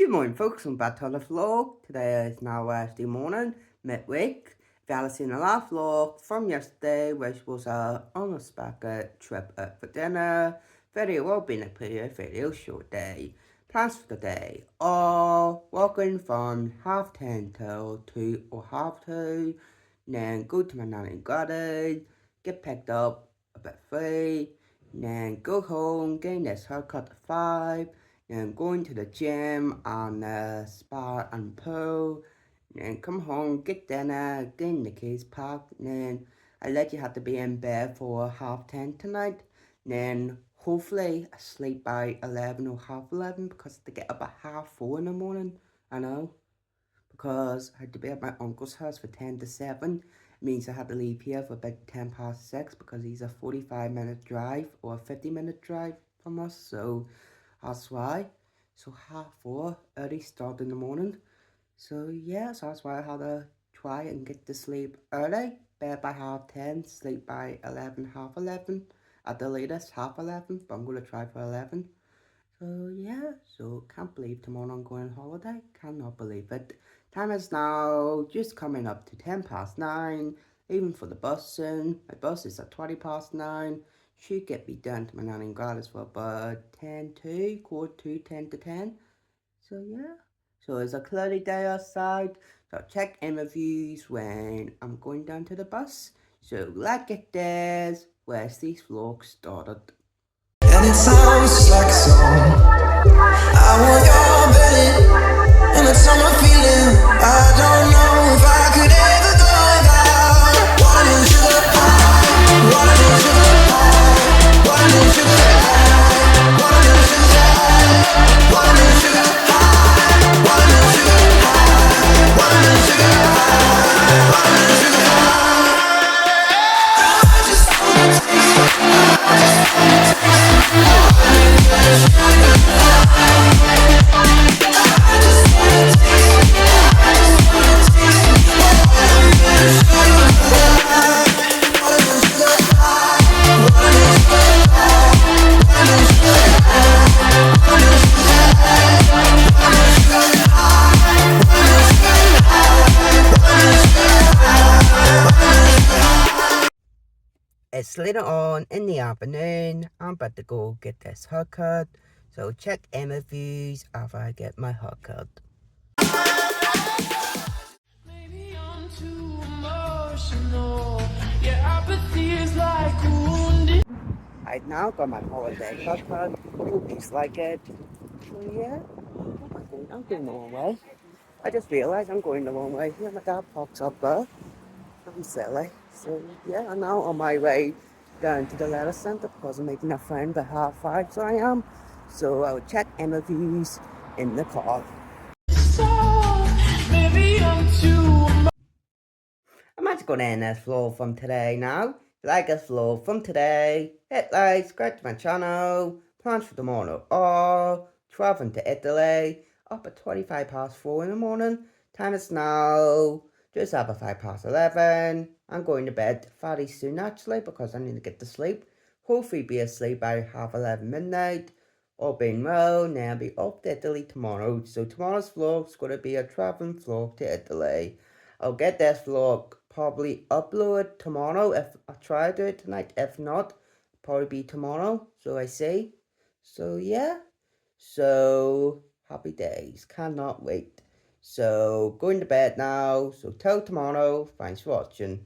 Good morning, folks. I'm back to the vlog. Today is now Wednesday morning, midweek. If you haven't seen the last vlog from yesterday, which was an unexpected trip out for dinner, video will be in a video short day. Plans for the day are walking from 10:30 till 2 or 2:30, then go to my nanny garden, get picked up about 3, then go home, getting this haircut at 5, and going to the gym and spa and pool, and come home, get dinner, get in the kids park, then I let you have to be in bed for 10:30 tonight, then hopefully I sleep by 11 or 11:30 because I get up at 4:30 in the morning. I know, because I had to be at my uncle's house for 10 to 7. It means I had to leave here for about 6:10 because he's a 45-minute drive or a 50-minute drive from us, so that's why. So 4:30 early start in the morning. So yeah, so that's why I had to try and get to sleep early. Bed by 10:30, sleep by 11, 11:30. At the latest 11:30, but I'm going to try for 11. So yeah, so can't believe tomorrow I'm going on holiday. Cannot believe it. Time is now just coming up to 9:10. Even for the busing. My bus is at 9:20. Should get me down to my nanny and as well, but 10 to, quarter to 10 to 10. So yeah. So it's a cloudy day outside. So I'll check in reviews when I'm going down to the bus. So let's get this. Where's these vlogs started? And it sounds just like a song. I want your belly and that summer feeling. I don't know if I could ever go without wanting sugar high, wanting sugar high, wanting sugar high, wanting sugar high, wanting sugar high, wanting sugar high, wanting sugar high, wanting sugar high. I just wanna taste it. I just wanna taste It's later on in the afternoon. I'm about to go get this haircut. So check in reviews after I get my haircut. Maybe I'm too emotional. Yeah, apathy is like wounded. I now got my holiday haircut. Hope you like it. So yeah, I'm going the wrong way. I just realized I'm going the wrong way. Here my dad parks up there. I'm silly. So yeah, I'm now on my way down to the letter centre because I'm making a friend at 5:30, so I am. So I'll check interviews in the car. So, maybe I'm too. I'm actually going to end this vlog from today now. If you like this vlog from today, hit like, subscribe to my channel. Plans for tomorrow are traveling to Italy, up at 4:25 in the morning. Time is now just after 11:05. I'm going to bed fairly soon actually because I need to get to sleep. Hopefully be asleep by 11:30 midnight. All being well, now I'll be off to Italy tomorrow. So tomorrow's vlog is going to be a traveling vlog to Italy. I'll get this vlog probably upload tomorrow. If I try to do it tonight, if not, probably be tomorrow. So I see. So yeah. So happy days. Cannot wait. So going to bed now. So till tomorrow. Thanks for watching.